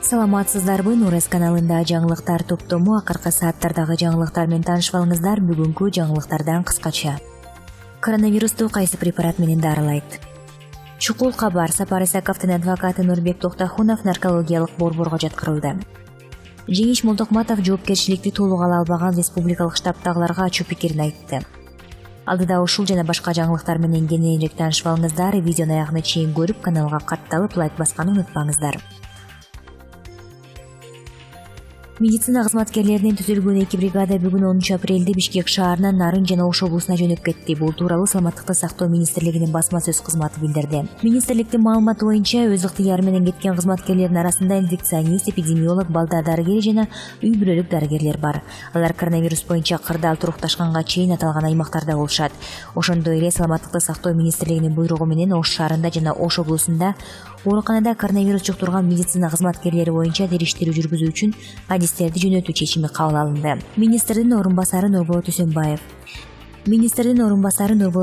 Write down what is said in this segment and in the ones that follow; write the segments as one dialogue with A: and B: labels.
A: Саламатсыздарбы, Нурес каналында жаңылыктар топтому акыркы сааттардагы жаңылыктар менен таанышып алыңыздар. Бүгүнкү жаңылыктардан кыскача. Коронавирусту кайсы препарат менен дарылайт? Чукул кабар. Сапар Исаковдун адвокаты Нурбек Токтохунов наркологиялык борборго жаткырылды. Жеңиш Молтокматов жоопкерчиликти толук ала албаган республикалык штабтагыларга ачуу пикирин айтты. Алдыда ушул жана башка жаңылыктар менен кененирээк таанышып алыңыздар. Видеону аягына чейин көрүп, каналга катталып лайк басканды унутпаңыздар. Медицина кызматкерлеринин түзүлгөн 2 бригада бүгүн 10 апрелде Бишкек шаарынан Нарын жана Ош облусуна жөнөп кетти. Бул тууралуу Саламаттыкты сактоо министрлигинин басма сөз кызматы билдирди. Министрликтин маалыматы боюнча өз ыктыяры менен кеткен кызматкерлердин арасында инфекционист, эпидемиолог, балдар дарыгери жана үй бүлөлүк дарыгерлер бар. Алар коронавирус боюнча кырдаал турукташканга чейин аталган аймактарда болушат. Ошондой эле Саламаттыкты сактоо министрлигинин буйругу менен Ош шаарында жана Ош облусунда ооруканада коронавирус жуктурган медицина кызматкерлери боюнча териштирүү жүргүзүү үчүн адистерди жөнөтүү чечими кабыл алынды. Министрдин орунбасары Нурболот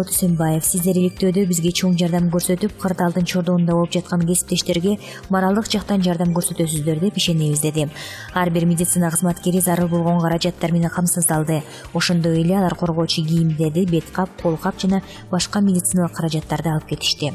A: Үсөнбаев, сиздер иликтөөдө бизге чоң жардам көрсөтүп, кырдаалдын чордоонунда болуп жаткан кесиптештерге моралдык жактан жардам көрсөтөсүздөр деп ишенебиз деди. Ар бир медицина кызматкери зарыл болгон каражаттар менен камсыздалды. Ошондой эле алар коргоочу кийимдерди, бет кап, кол кап жана башка медициналык каражаттарды алып кетишти.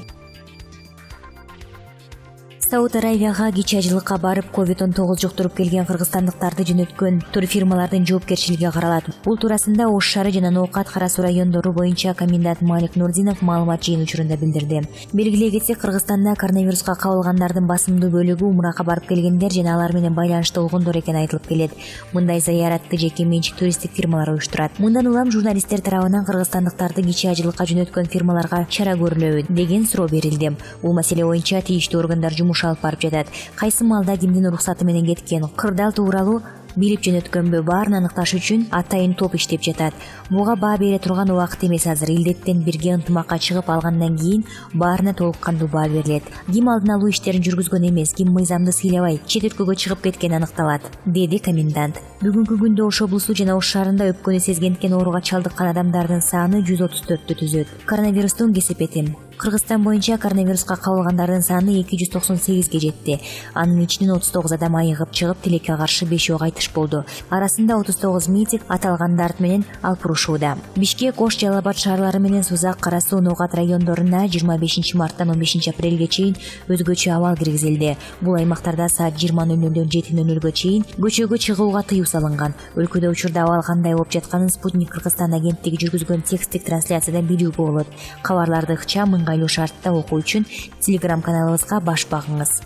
A: Сауд Аравияга кичажылыкка барып, COVID-19 жуктуруп келген кыргызстандыктарды жөнөткөн турфирмалардын жоопкерчилиги каралат. Бул туурасында Ош шаары жана Ноокат Кара Суу райондору боюнча комендант Малик Нурдинов маалымат жыйын учурунда билдирди. Белгилей кетсек, Кыргызстанда коронавируска кабылгандардын басымдуу бөлүгү умрага барып келгендер жана алар менен байланышта болгондор экени айтылып келет. Мындай зыяратты жеке менчик туристтик фирмалар уюштурат. Мындан улам журналисттер тарабынан кыргызстандыктарды кичажылыкка жөнөткөн фирмаларга чара көрүлөбү деген суроо берилди. Бул маселе боюнча тийиштүү органдар жумуш алып барып жатат. Кайсы маалда кимдин уруксаты менен кеткен, кырдаал тууралуу билип жөнөткөнбү баарын аныкташ үчүн атайын топ иштеп жатат. Буга баа бере турган убакыт эмес азыр. Илдеттен бирге ынтымакка чыгып алгандан кийин баарына толук кандуу баа берилет. Ким алдын алуу иштерин жүргүзгөн эмес, ким мыйзамды сыйлабай чет өлкөгө чыгып кеткени аныкталат, деди комендант. Бүгүнкү күндө Ош облусу жана Ош шаарында өпкөнү сезгендикен ооруга чалдыккан адамдардын саны 134 түзөт. Коронавирустун кесепети. Кыргызстан боюнча коронавируска кабылгандардын саны 298ге жетти. Анын ичинен 39 адам айыгып чыгып, тилекке каршы 5 айтыш болду. Арасында 39 медик аталган дарт менен алпурушууда. Бишкек, Ош, Жалал Абад шаарлары менен Сузак, Кара Суу, Ноокат райондоруна 25 марттан 15 апрелге чейин өзгөчө абал киргизилди. Бул аймактарда саат 20:00дөн 7:00гө чейин көчөгө чыгууга тыюу салынган. Өлкөдө учурда абал кандай болуп жатканын Спутник Кыргызстан агенттиги жүргүзгөн текстик трансляциядан билүүгө болот. Кабарларды ыкчам ыңгайлуу шартта окуу үчүн Telegram каналыбызга баш багыңыз.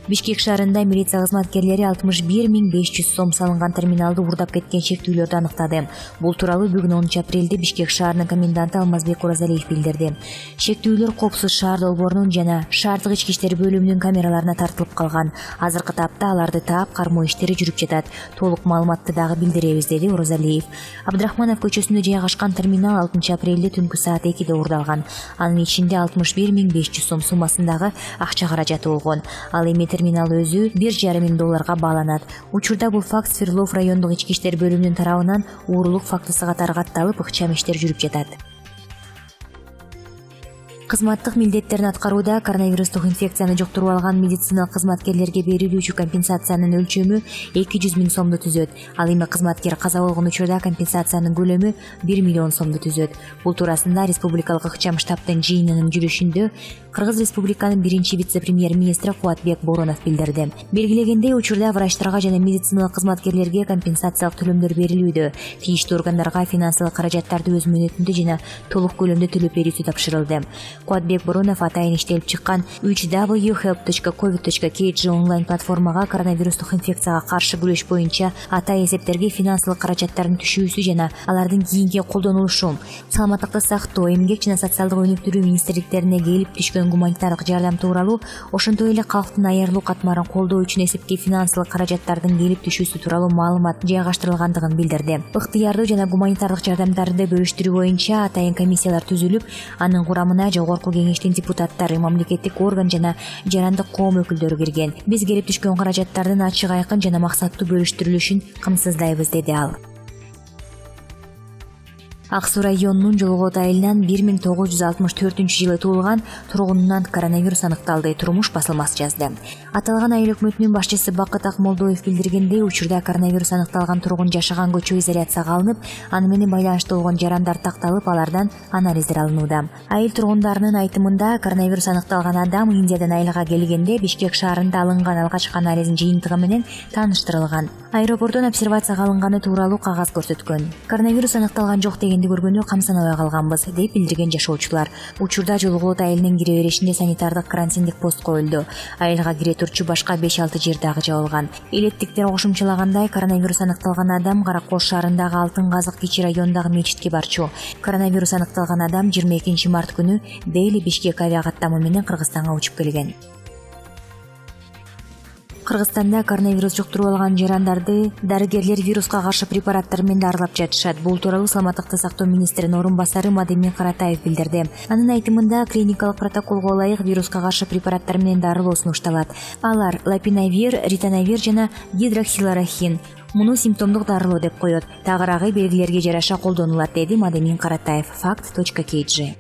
A: Бишкек шаарында милиция кызматкерлери 61.500 сом салынган терминалды уурдап кеткен шектүүлөрдү аныктады. Бул тууралуу бүгүн 10 апрелде Бишкек шаарынын коменданты Алмазбек Оразалиев билдирди. Шектүүлөр Коопсуз шаар долбоорунун жана шаардык ички иштер бөлүмүнүн камераларына тартылып калган. Азыркы тапта аларды таап кармоо иштери жүрүп жатат. Толук маалыматты дагы билдиребиз, деди Оразалиев. Абдрахманов көчөсүндө жайгашкан терминал 6 апрелде түнкү саат 2де уурдалган. Анын ичинде 61.500 сом суммасындагы акча каражаты болгон. Ал эми терминал өзү $1,5 бааланат. Учурда бул факт Свердлов райондук ички иштер бөлүмүнүн тарабынан уурулук фактысы катары катталып, ыкчам иштер жүрүп жатат. Кызматтык милдеттерин аткарууда коронавирустук инфекцияны жуктуруп алган медицина кызматкерлерге берилүүчү компенсациянын өлчөмү 200 000 сомду түзөт. Ал эми кызматкер каза болгон учурда компенсациянын көлөмү 1 миллион сомду түзөт. Бул туурасында республикалык ыкчам штабтын жыйынынын жүрүшүндө Кыргыз Республиканын биринчи вице-премьер-министри Кубатбек Боронов билдирди. Белгилегендей, учурда врачтарга жана медициналык кызматкерлерге компенсациялык төлөмдөр берилүүдө. Тийиштүү органдарга финансылык каражаттарды өз мөөнөтүндө жана толук көлөмдө төлөп берүүсү тапшырылды. Кубатбек Боронов атайын иштелип чыккан www.help.covid.kg онлайн платформага коронавирустук инфекцияга каршы күрөш боюнча атай эсептерге финансылык каражаттардын түшүүсү жана алардын кийинки колдонулушу, саламаттыкты сактоо, эмгек жана социалдык өнүктүрүү министрликтерине келип түшкөн гуманитардык жардам тууралуу, ошондой эле калктын айырылуу катмарын колдоо үчүн эсепке финансылык каражаттардын келип түшүүсү тууралуу маалымат жайгаштырылгандыгын билдирди. Ыктыярдуу жана гуманитардык жардамдарды бөлүштүрүү боюнча атайын комиссиялар түзүлүп, анын курамына жогорку кеңештин депутаттары, мамлекеттик орган жана жарандык коом өкүлдөрү кирген. Биз келип түшкөн каражаттардын ачык, айкын жана максаттуу бөлүштүрүлүшүн камсыздайбыз, деди ал. Ак Суу районунун Жолгот айылынан 1964-жылы туулган тургунунан коронавирус аныкталды. Турмуш басылмасы жазды. Аталган айыл өкмөтүнүн башчысы Бакыт Акмолдоев билдиргендей, учурда коронавирус аныкталган тургун жашаган көчө изоляцияга алынып, аны менен байланыштуу болгон жарандар такталып, алардан анализдер алынууда. Айыл тургундарынын айтымында, коронавирус аныкталган адам Индиядан айылга келгенде Бишкек шаарында алынган алгачкы анализдин жыйынтыгы менен тааныштырылган. Аэропорттон обсервацияга алынганы тууралуу кагаз көрсөткөн. Коронавирус аныкталган жок дегенди көргөнү камсанабай калганбыз, деп билдирген жашоочулар. Учурда Жолгот айылынын кире беришинде санитардык карантиндик пост коюлду. Айылга кире турчу башка 5-6 жер дагы жабылган. Элеттиктер кошумчалагандай, коронавирус аныкталган адам Кара Коош шаарындагы Алтын Казык Кичи районундагы мечитке барчу. Коронавирус аныкталган адам 22 март күнү Дели Бишкек авиакаттамы менен Кыргызстанга учуп келген. Кыргызстанда коронавирус жуктуруп алган жарандарды дарыгерлер вируска каршы препараттар менен дарылап жатышат. Бул тууралуу Саламаттыкты сактоо министринин орун басары Мадемин Каратаев билдирди. Анын айтымында, клиникалык протоколго ылайык вируска каршы препараттар менен дарылоо сунушталат. Алар лапинавир, ритонавир жана гидроксилорахин. Муну симптомдук дарылоо деп коет. Тагыраагы белгилерге жараша колдонулат, деди Мадемин Каратаев. Fact.kg.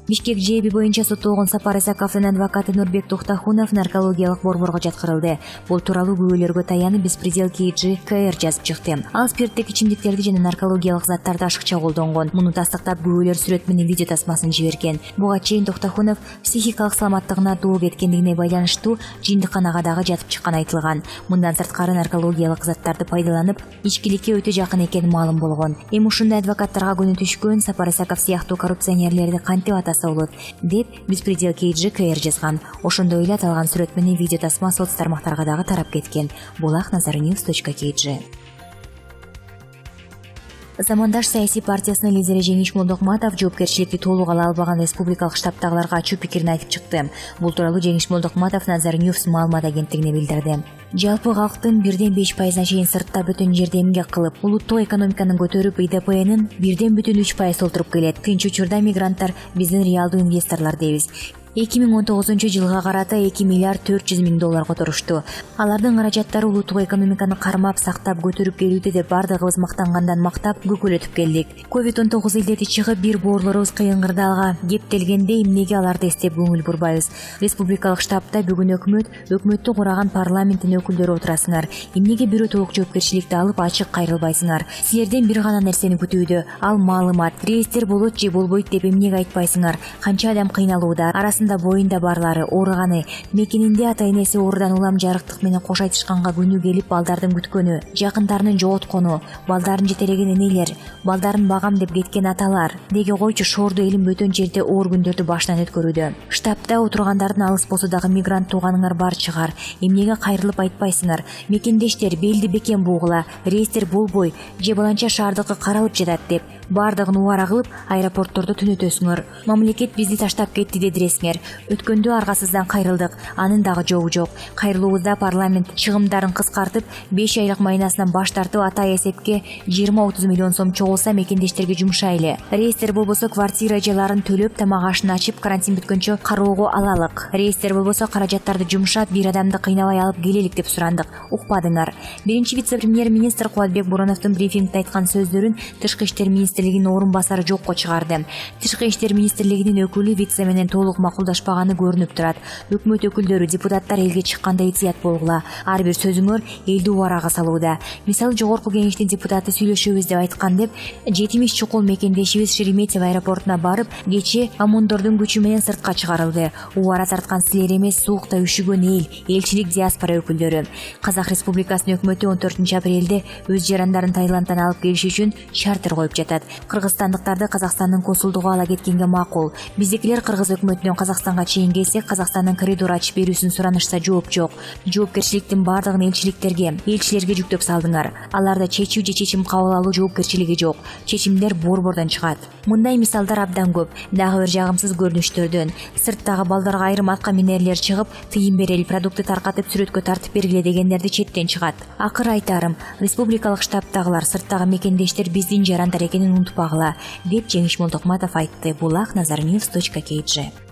A: Бишкек ЖЭБи боюнча соттолгон Сапар Исаковдун адвокаты Нурбек Тухтахунов наркологиялык борборго жаткырылды. Бул тууралуу күбөлөргө таянып Беспредел KG КР жазып чыкты. Ал спирттик ичимдиктерди жана наркологиялык заттарды ашыкча колдонгон. Муну тастыктап күбөлөр сүрөт менен видео тасмасын жиберген. Буга чейин Тухтахунов психикалык саламаттыгына доо кеткендигине байланыштуу жиндикканага дагы жатып чыкканы айтылган. Мындан сырткары наркологиялык заттарды пайдаланып, ичкиликке өтө жакын экени маалым болгон. Эми ушундай адвокаттарга күнү түшкөн Сапар Исаков сыяктуу коррупционерлерди кантип атаса болот, деп Беспредел KG КР жазган. Ошондой эле аталган сүрөт менен видео тасма соц тармактарга дагы тарап кеткен. Булак Nazarnews.kg. Замандаш саясий партиясынын лидери Жеңиш Молдокматов жоопкерчиликти толук ала албаган республикалык штабтагыларга ачуу пикирин айтып чыкты. Бул тууралуу Жеңиш Молдокматов Nazarnews маалымат агенттигине билдирди. Жалпы калктын 1,5% чейин сыртта бүтүн жерде эмгек кылып, улуттук экономиканы көтөрүп, ИДПнын 1,3% толтуруп келет. Тынч учурда мигранттар биздин реалдуу инвесторлор дейбиз. 2019-жылга карата 2 миллиард 400 миң доллар которушту. Алардын каражаттары улуттук экономиканы кармап, сактап, көтөрүп келүүдө деп бардыгыбыз мактангандан мактап көкөлөтүп келдик. COVID-19 илдети чыгып, бир боорлорубуз кыйын кырдаалга кептелгенде эмнеге аларды эстеп көңүл бурбайбыз? Республикалык штабта бүгүн өкмөттү кураган парламенттин өкүлдөрү отурасыңар. Эмнеге бирөө толук жоопкерчиликти алып ачык кайрылбайсыңар? Силерден бир гана нерсени күтүүдө, ал маалымат. Рейстер болот же болбойт деп эмнеге айтпайсыңар? Канча адам кыйналууда? Боюнда барлары, ооруганы, мекенинде ата-энеси оорудан улам жарыктык менен кош айтышканга күнү келип балдардын күткөнү, жакындарынын жоготкону, балдарын жетелеген энелер, балдарын багам деп кеткен аталар. Деге койчу шоорду элин бөтөн жерде оор күндөрдү башынан өткөрүүдө. Штабта отургандардын алыс болсо дагы мигрант тууганыңар бар чыгар. Эмнеге кайрылып айтпайсыңар? Мекендештер белди бекен бугула, рейстер болбой, же баланча шаардыкы каралып жатат деп бардыгын убара кылып аэропорттордо түнөтөсүңөр. Мамлекет бизди таштап кетти дедиресиңер. Өткөндө аргасыздан кайрылдык, анын дагы жобу жок. Кайрылуубузда парламент чыгымдарын кыскартып, 5 айлык майнасынан баш тартып, ата эсепке 20-30 миллион сом чогулса мекендештерге жумшайлы. Рейстер болбосо квартира жайларын төлөп, тамак ашын ачып, карантин бүткөнчө кароого алалык. Рейстер болбосо каражаттарды жумшап, бир адамды кыйнабай алып келелик деп сурандык. Укпадыңар. Биринчи вице-премьер-министр Кубатбек Буроновдун брифингде айткан сөздөрүн Тышкы иштер министрлигинин орун басары жокко чыгарды. Тышкы иштер министрлигинин өкүлү вице менен толук макулдашпаганы көрүнүп турат. Өкмөт өкүлдөрү, депутаттар элге чыкканда этият болгула. Ар бир сөзүңөр элди убарага салууда. Мисалы, жогорку кеңештин депутаты сүйлөшөбүз деп айткан деп, жетимиш чукул мекендешибиз Шереметьево аэропортуна барып, кече ОМОНдордун күчү менен сыртка чыгарылды. Убара тарткан силер эмес, суукта үшүгөн эл, элчилик, диаспора өкүлдөрү. Казак Республикасынын өкмөтү 14 апрелде өз жарандарын Таиландтан алып келиш үчүн чартер коюп жатат. Кыргызстандыктарды Казакстандын консулдугу ала кеткенге макул. Биздикилер Кыргыз өкмөтүнөн Казакстанга чейин келсек, Казакстандын коридор ачып берүүсүн суранышса жооп жок. Жоопкерчиликтин бардыгын элчилерге жүктөп салдыңар. Аларда чечүү же чечим кабыл алуу жоопкерчилиги жок. Чечимдер борбордон чыгат. Мындай мисалдар абдан көп. Дагы бир жагымсыз көрүнүштөрдөн сырттагы балдарга айрым атка минерлер чыгып, тыйын берели, продукты таркатып, сүрөткө тартып бергиле дегендерди четтен чыгат. Акыр айтарым, республикалык штабтагылар, сырттагы мекендештер биздин жарандар экенин унутпагыла, деп Жеңиш Молдокматов айтты. Булак Nazarnews.kg.